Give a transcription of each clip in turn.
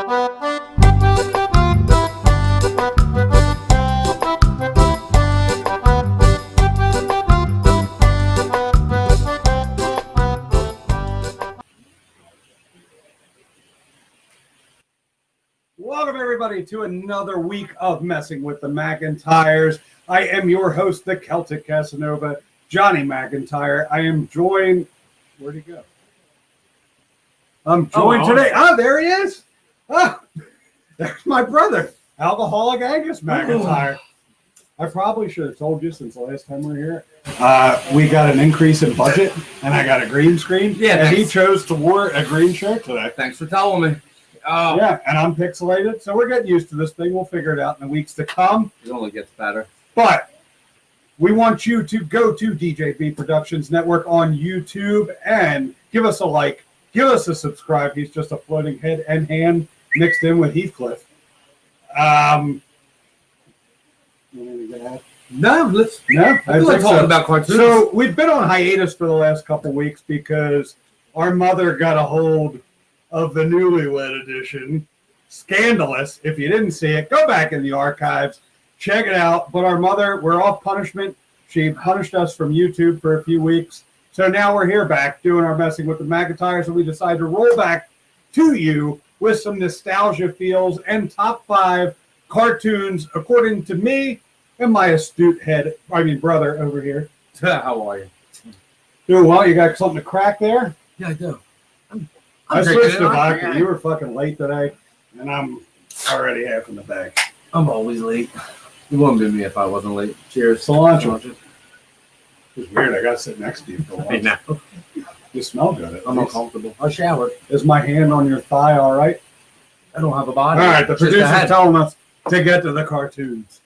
Welcome, everybody, to another week of Messing with the Mackentyres. I am your host, the Celtic Casanova, Johnny Mackentyre. I am joined... Where'd he go? I'm joined today... Oh, there he is! Oh, there's my brother, Alcoholic Angus Mackentyre. I probably should have told you since the last time we were here. We got an increase in budget, and I got a green screen. Yeah, and he chose to wear a green shirt today. Thanks for telling me. Yeah, and I'm pixelated, so we're getting used to this thing. We'll figure it out in the weeks to come. It only gets better. But we want you to go to DJB Productions Network on YouTube and give us a like, give us a subscribe. He's just a floating head and hand mixed in with Heathcliff. No, let's talk about cartoons. So we've been on hiatus for the last couple weeks because our mother got a hold of the Newlywed Edition. Scandalous. If you didn't see it, go back in the archives, check it out. But our mother, we're off punishment. She punished us from YouTube for a few weeks. So now we're here back doing our Messing with the Mackentyres, and we decided to roll back to you with some nostalgia feels and top 5 cartoons, according to me and my astute brother over here. How are you? Doing well. You got something to crack there? Yeah, I do. I switched to vodka. You were fucking late today, and I'm already half in the bag. I'm always late. You wouldn't be me if I wasn't late. Cheers. Cilantro. It's weird. I got to sit next to you for a while. I know. You smell good. I'm uncomfortable. I showered. Is my hand on your thigh all right? I don't have a body. All right. The producer's telling us to get to the cartoons.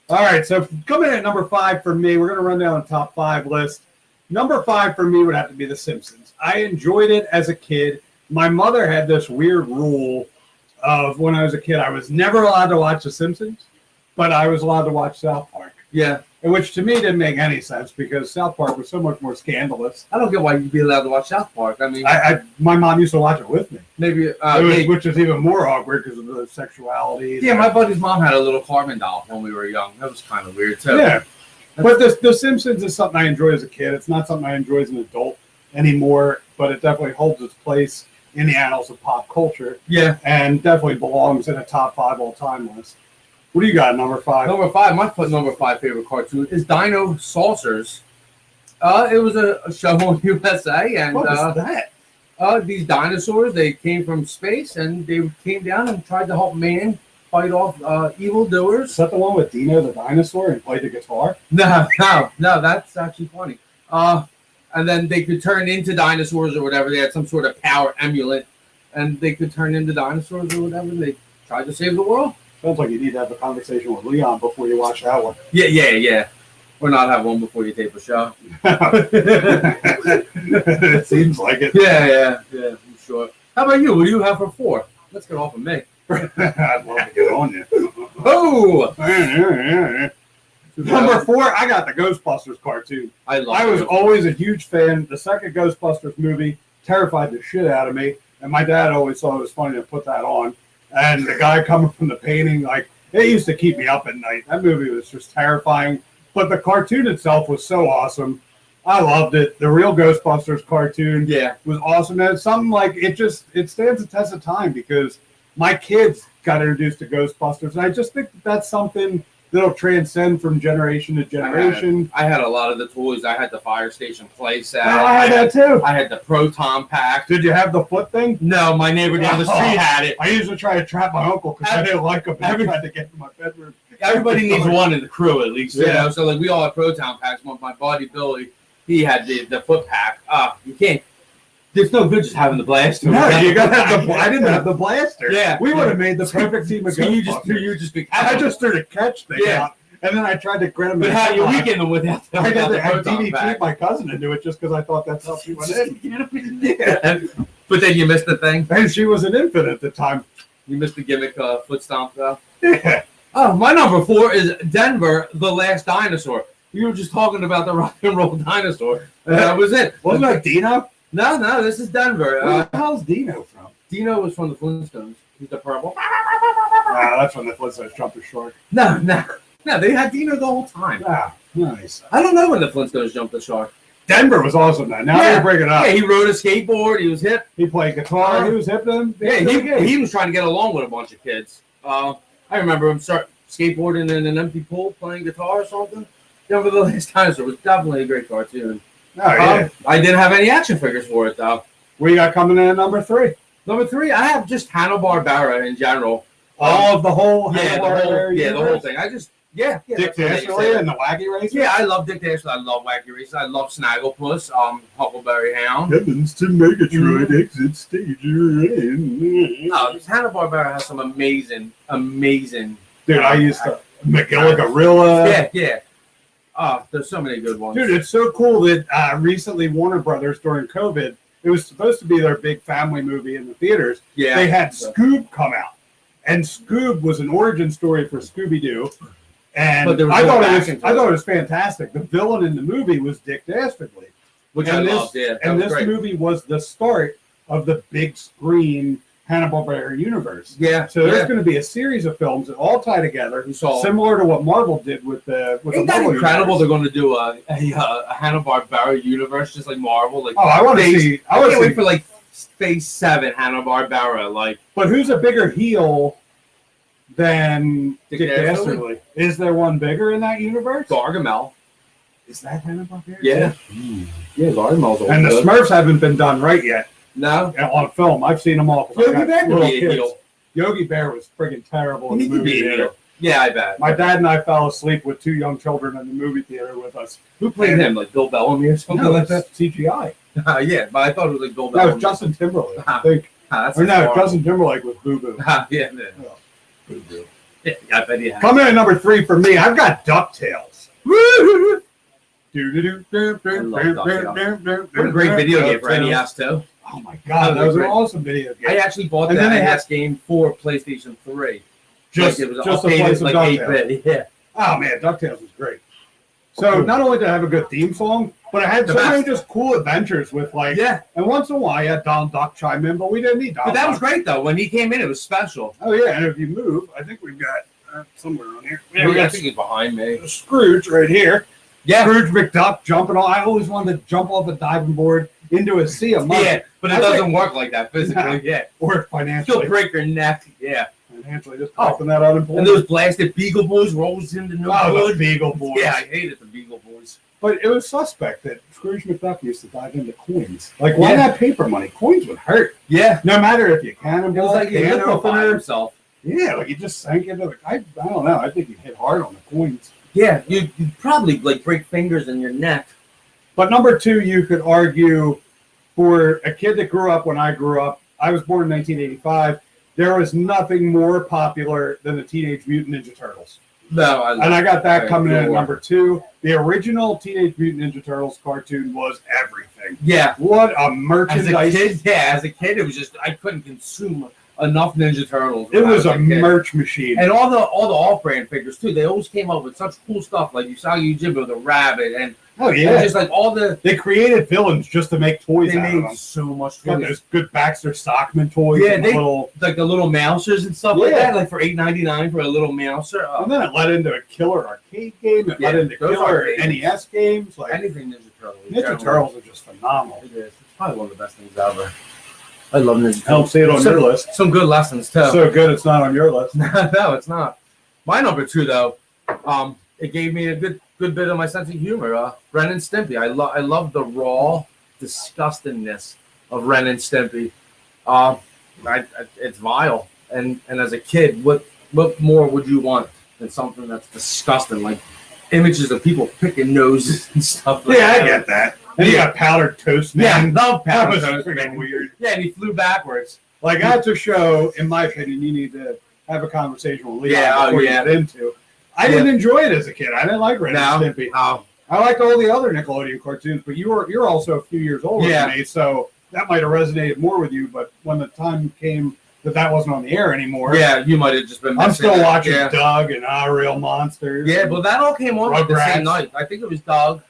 All right. So coming in at number 5 for me, we're going to run down the top 5 list. Number 5 for me would have to be The Simpsons. I enjoyed it as a kid. My mother had this weird rule of when I was a kid, I was never allowed to watch The Simpsons, but I was allowed to watch South Park. Yeah. Which to me didn't make any sense because South Park was so much more scandalous. I don't get why you'd be allowed to watch South Park. I mean, my mom used to watch it with me. Which is even more awkward because of the sexuality. Yeah, my buddy's mom had a little Carmen doll when we were young. That was kind of weird too. Yeah. But The Simpsons is something I enjoy as a kid. It's not something I enjoy as an adult anymore, but it definitely holds its place in the annals of pop culture. Yeah. And definitely belongs in a top 5 all-time list. What do you got, number 5? Number 5, my number 5 favorite cartoon is Dino Saucers. It was a show on USA. And what is that? These dinosaurs, they came from space, and they came down and tried to help man fight off evildoers. Is that the one with Dino the dinosaur and played the guitar? No, that's actually funny. And then they could turn into dinosaurs or whatever. They had some sort of power amulet, and they could turn into dinosaurs or whatever. They tried to save the world. Sounds like you need to have a conversation with Leon before you watch that one. Yeah. Or not have one before you tape a show. It seems like it. Yeah, I'm sure. How about you? What do you have for 4? Let's get off of me. I'd love to get on you. Oh! Number 4, I got the Ghostbusters cartoon. I was always a huge fan. The second Ghostbusters movie terrified the shit out of me, and my dad always thought it was funny to put that on. And the guy coming from the painting, it used to keep me up at night. That movie was just terrifying, but the cartoon itself was so awesome. I loved it. The real Ghostbusters cartoon was awesome. And it's something it stands the test of time because my kids got introduced to Ghostbusters, and I just think that's something that'll transcend from generation to generation. I had a lot of the toys. I had the Fire Station playset. Oh, I had that too. I had the Proton Pack. Did you have the foot thing? No, my neighbor down the street had it. I used to try to trap my uncle because I didn't like him. I tried to get in my bedroom. Everybody needs one in the crew at least, you know. So we all had Proton Packs. My buddy Billy, he had the foot pack. You can't. There's no good just having the blaster. No, you got to have I didn't have the blaster. Yeah, we would have made the perfect team of Ghostbusters. I just threw the catch thing out, and then I tried to grab him. But how you weekend them without the I DDT'd my cousin into it just because I thought that's how she went in. But then you missed the thing. And she was an infant at the time. You missed the gimmick foot stomp though. Yeah. Oh, my number 4 is Denver, the Last Dinosaur. You were just talking about the rock and roll dinosaur. And that was it. Wasn't that Dino? No, this is Denver. Where the hell's Dino from? Dino was from the Flintstones. He's the purple. That's when the Flintstones jumped the shark. No, they had Dino the whole time. Nice. I don't know when the Flintstones jumped the shark. Denver was awesome then. Now you bring it up. Yeah, he rode a skateboard. He was hip. He played guitar. He was hip then. Yeah, he was trying to get along with a bunch of kids. I remember him start skateboarding in an empty pool, playing guitar or something. Denver the Last Dinosaur was definitely a great cartoon. Oh, yeah. I didn't have any action figures for it, though. What you got coming in at number 3? Number 3, I have just Hanna-Barbera in general. All of the whole the whole thing. Dick Dastardly and the Wacky Racer? Yeah, I love Dick Dastardly. I love Wacky Racer. I love Snagglepuss, Huckleberry Hound. Heavens to Megatron exit stage you're in. No, Hanna-Barbera has some amazing. Dude, I used to... McGilla Gorilla. Yeah. Oh, there's so many good ones. Dude, it's so cool that recently Warner Brothers, during COVID, it was supposed to be their big family movie in the theaters. Yeah. They had Scoob come out. And Scoob was an origin story for Scooby-Doo. And I thought it was fantastic. The villain in the movie was Dick Dastardly. Which I loved, And this movie was the start of the big screen Hanna-Barbera universe. Yeah. So there's going to be a series of films that all tie together, similar to what Marvel did with the Marvel incredible universe. They're going to do a Hanna-Barbera universe just like Marvel. Like, I want to see. I can't wait for like Phase 7 Hanna-Barbera. Like, but who's a bigger heel than Dick Dastardly? Is there one bigger in that universe? Gargamel. Is that Hanna-Barbera? Yeah. Yeah, Gargamel's old. And the Smurfs haven't been done right yet. No. On film. I've seen them all. Yogi Bear could be a heel. Yogi Bear was friggin' terrible in the movie theater. Yeah, I bet. My dad and I fell asleep with 2 young children in the movie theater with us. Who played him? Like Bill Bellamy or something? No, that's CGI. Yeah, but I thought it was like Bill Bellamy. That was Justin Timberlake, I think. Justin Timberlake was Boo Boo. Yeah. Boo Boo. Yeah, I bet he had. Coming in at number 3 for me, I've got DuckTales. What a great video game for NES too. Oh my god, that was an awesome video game. I actually bought that NES game for PlayStation 3. Just it was just updated like 8-bit. Yeah. Oh man, DuckTales was great. So not only did I have a good theme song, but I had so many just cool adventures with like and once in a while I had Donald Duck chime in, but we didn't need Donald But that was great though. When he came in, it was special. Oh yeah, and if you move, I think we've got somewhere on here. Yeah, I think he's behind me. Scrooge right here. Yeah. Scrooge McDuck jumping on. I always wanted to jump off a diving board into a sea of money. Yeah, but it doesn't work like that physically. Yeah. Or financially. You'll break your neck. Yeah. Financially, just collecting that unemployment. And those blasted Beagle Boys were always in the the Beagle Boys. Yeah, I hated the Beagle Boys. But it was suspect that Scrooge McDuck used to dive into coins. Like, why not paper money? Coins would hurt. Yeah. No matter if you can. It was like he liquefied himself. Yeah, like he just sank into the... I don't know. I think he hit hard on the coins. Yeah, you'd probably like break fingers in your neck. But number 2, you could argue for a kid that grew up when I grew up. I was born in 1985. There was nothing more popular than the Teenage Mutant Ninja Turtles. No, I got that coming in at number 2. The original Teenage Mutant Ninja Turtles cartoon was everything. Yeah. What a merchandise. As a kid, it was just, I couldn't consume enough Ninja Turtles. It was a merch machine. And all the off-brand figures, too. They always came up with such cool stuff. Like Usagi Yojimbo, the rabbit, and just like all the... They created villains just to make toys out of them. They made so much toys. Got those good Baxter Stockman toys. Yeah, like the little mousers and stuff like that, like for $8.99 for a little mouser. And then it led into a killer arcade game. It led into killer NES games. Like anything Ninja Turtles. Ninja Turtles are just phenomenal. It is. It's probably one of the best things ever. I love Ninja Turtles. I don't see it on your list. Some good lessons, too. So good it's not on your list. No, it's not. My number 2, though, it gave me a good bit of my sense of humor. Ren and Stimpy. I love the raw disgustingness of Ren and Stimpy. It's vile. And as a kid, what more would you want than something that's disgusting, like images of people picking noses and stuff like that? Yeah, I get that. And you got Powdered Toast Man. Yeah, I love Powdered Toast Man. Weird. Yeah, and he flew backwards. Like, that's a show, in my opinion, you need to have a conversation with Leon before you get into. I didn't enjoy it as a kid. I didn't like Ren and Stimpy. I liked all the other Nickelodeon cartoons, but you're also a few years older than me, so that might have resonated more with you. But when the time came that wasn't on the air anymore, you might have just been. I'm still watching Doug and Real Monsters. Yeah, but that all came on like the same night. I think it was Doug.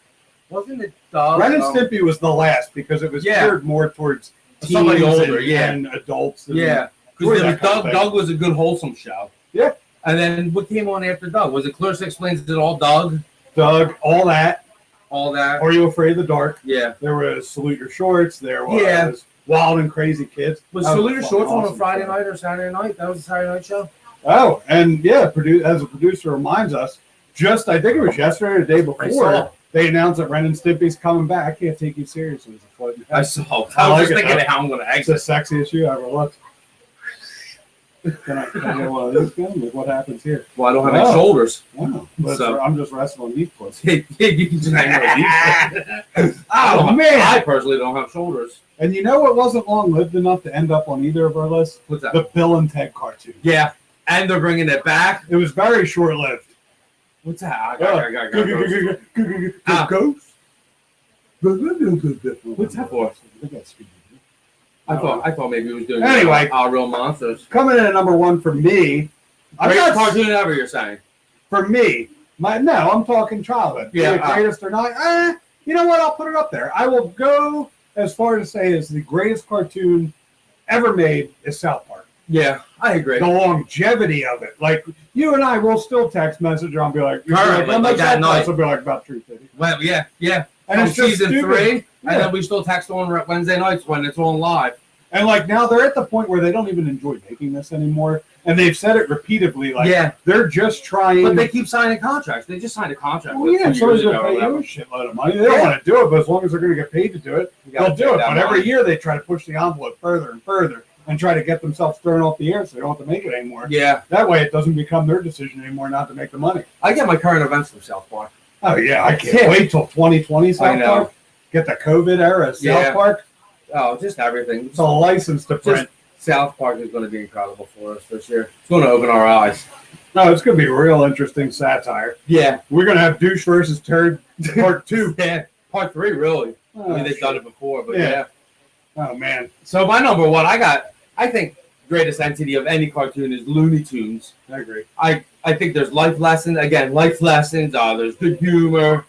Wasn't it Doug? Ren and Stimpy was the last because it was geared more towards somebody older, and adults. And because Doug. Doug was a good wholesome show. Yeah. And then what came on after Doug? Was it Clarissa Explains It All? Doug, all that. Are You Afraid of the Dark? Yeah. There was Salute Your Shorts. There was Wild and Crazy Kids. Was Salute Your Shorts on a Friday night or Saturday night? That was a Saturday night show. Oh, and as a producer reminds us, I think it was yesterday or the day before, they announced that Ren and Stimpy's coming back. I can't take you seriously as a floating head. I saw. I was just thinking of how I'm going to exit. It's the sexiest you ever looked. Can I get one of these again? What happens here? Well, I don't have any shoulders. Oh, so I'm just resting on these pussies. You can just hang on these. Man. I personally don't have shoulders. And you know what wasn't long-lived enough to end up on either of our lists? What's that? The Bill and Ted cartoon. Yeah. And they're bringing it back. It was very short-lived. What's that? Ghost? What's that for? I thought maybe it was doing Real Monsters. Coming in at number one for me. Greatest cartoon ever, you're saying? For me. I'm talking childhood. Yeah. Greatest or not. You know what? I'll put it up there. I will go as far as to say is the greatest cartoon ever made is South Park. Yeah, I agree. The longevity of it. Like, you and I will still text message, I'll be like, like that night. I'll be like, about 3:50. Well, yeah. And it's season 3, and then we still text on Wednesday nights when it's on live. And like now they're at the point where they don't even enjoy making this anymore. And they've said it repeatedly, they're just trying. But they keep signing contracts. They just signed a contract. Well, yeah, so they're paying you a shitload of money. They don't want to do it, but as long as they're going to get paid to do it, they'll do it. But every year they try to push the envelope further and further and try to get themselves thrown off the air so they don't have to make it anymore. Yeah. That way it doesn't become their decision anymore not to make the money. I get my current events from South Park. Oh, yeah. I can't wait till 2020 South Park. Get the COVID era South Park. Oh, just everything. It's a license to print. South Park is going to be incredible for us this year. It's going to open our eyes. No, it's going to be real interesting satire. Yeah. We're going to have Douche versus Turd Part 2. Yeah. Part 3, really. They've done it before, but yeah. Oh, man. So my number one, I think greatest entity of any cartoon is Looney Tunes. I agree. I think there's life lessons. Again, life lessons. There's good humor.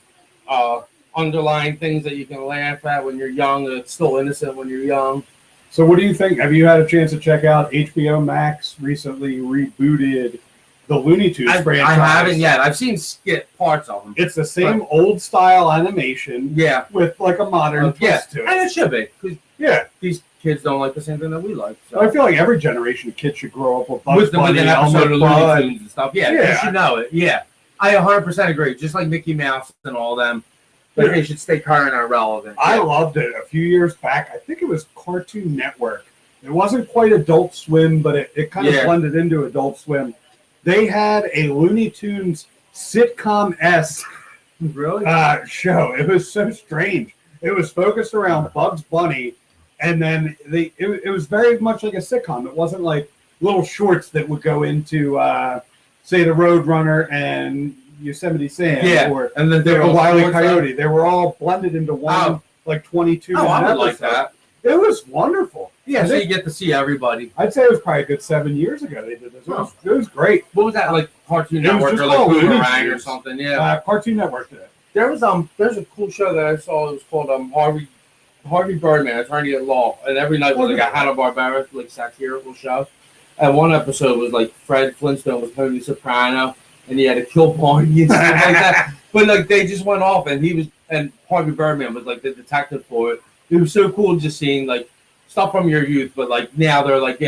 Underlying things that you can laugh at when you're young. It's still innocent when you're young. So what do you think? Have you had a chance to check out HBO Max recently rebooted the Looney Tunes franchise? I haven't yet. I've seen skit parts of them. It's the same old style animation. Yeah. With like a modern twist to it. And it should be. Yeah. These kids don't like the same thing that we like. So. I feel like every generation of kids should grow up with Bugs Bunny, an episode of Looney Tunes and stuff. Yeah. Yeah. You should know it. Yeah. I 100% agree. Just like Mickey Mouse and all them. But they should stay current and relevant. I loved it a few years back. I think it was Cartoon Network. It wasn't quite Adult Swim, but it kind of blended into Adult Swim. They had a Looney Tunes sitcom-esque show. It was so strange. It was focused around Bugs Bunny, and then it was very much like a sitcom. It wasn't like little shorts that would go into, say, the Roadrunner and Yosemite Sam, and then they were Wile E. Coyote. They were all blended into one, like 22. Oh, I would like that. It was wonderful. Yeah, so you get to see everybody. I'd say it was probably a good 7 years ago they did this. It was great. What was that, like Cartoon Network or like Boomerang or something? Yeah, Cartoon Network did it. There's a cool show that I saw. It was called Harvey Birdman, Attorney at Law, and every night was like a Hanna-Barbera like satirical show. And one episode was like Fred Flintstone was Tony Soprano. And he had to kill Barney and stuff like that. But like they just went off, and Harvey Birdman was like the detective for it. It was so cool just seeing like stuff from your youth, but like now they're like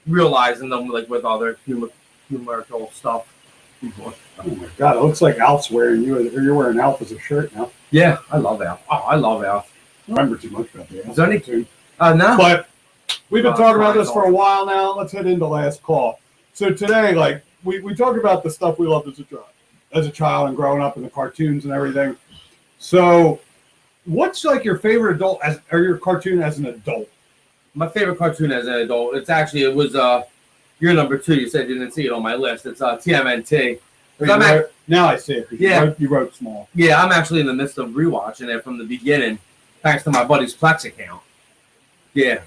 realizing them like with other humorical stuff. Oh my God! It looks like Alf's wearing you're wearing Alf as a shirt now. Yeah, I love Alf. Oh, I love Alf. I don't remember too much about the Alf. Is there any? No. But we've been talking about this for a while now. Let's head into last call. So today, like. We talked about the stuff we loved as a child and growing up in the cartoons and everything. So, what's like your favorite adult or your cartoon as an adult? My favorite cartoon as an adult, it was your number 2. You said you didn't see it on my list. It's TMNT. Now I see it. Yeah, you wrote small. Yeah, I'm actually in the midst of rewatching it from the beginning, thanks to my buddy's Plex account. Yeah,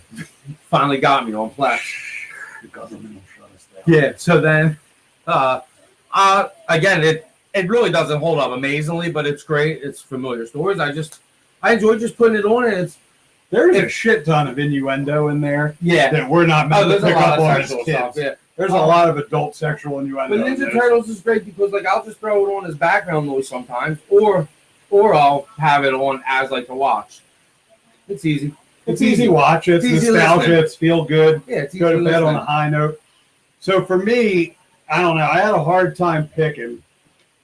finally got me on Plex. The government will shut us down. Yeah, so then. Again, It really doesn't hold up amazingly, but it's great. It's familiar stories. I enjoy just putting it on, and there's a shit ton of innuendo in there. Yeah, that we're not meant to pick up on as kids. Stuff, yeah. There's a lot of adult sexual innuendo. But Ninja Turtles is great because like I'll just throw it on as background noise sometimes, or I'll have it on as like to watch. It's easy. It's easy watch. It's nostalgia. Listening. It's feel good. Yeah, it's go to bed on a high note. So for me, I don't know. I had a hard time picking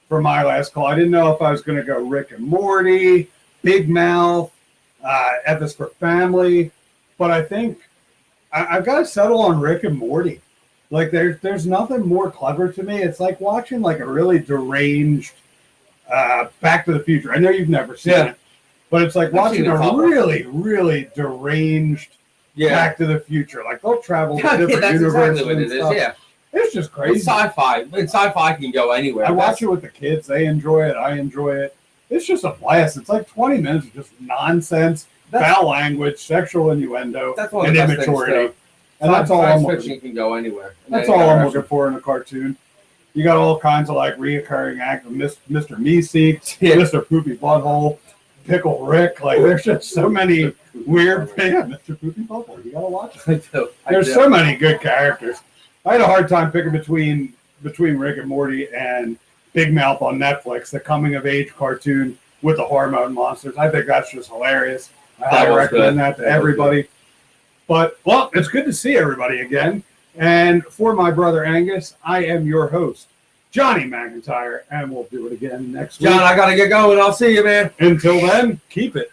for my last call. I didn't know if I was going to go Rick and Morty, Big Mouth, F is for Family, but I think I've got to settle on Rick and Morty. Like there's nothing more clever to me. It's like watching like a really deranged Back to the Future. I know you've never seen it, but it's like watching a really, really deranged Back to the Future. Like they'll travel to different universes. Exactly what it is. Yeah, it's just crazy. It's sci-fi. Sci-fi can go anywhere. I watch it with the kids. They enjoy it. I enjoy it. It's just a blast. It's like 20 minutes of just nonsense, foul language, sexual innuendo, and immaturity. And that's all I'm looking for. Can go anywhere. That's all I'm looking for in a cartoon. You got all kinds of like reoccurring acts of Mr. Meeseeks, Mr. Poopy Butthole, Pickle Rick. Like there's just so many weird things. Mr. Poopy Butthole. You gotta watch it. There's so many good characters. I had a hard time picking between Rick and Morty and Big Mouth on Netflix, the coming of age cartoon with the hormone monsters. I think that's just hilarious. I highly recommend that to everybody. But, well, it's good to see everybody again. And for my brother Angus, I am your host, Johnny Mackentyre, and we'll do it again next week. John, I got to get going. I'll see you, man. Until then, keep it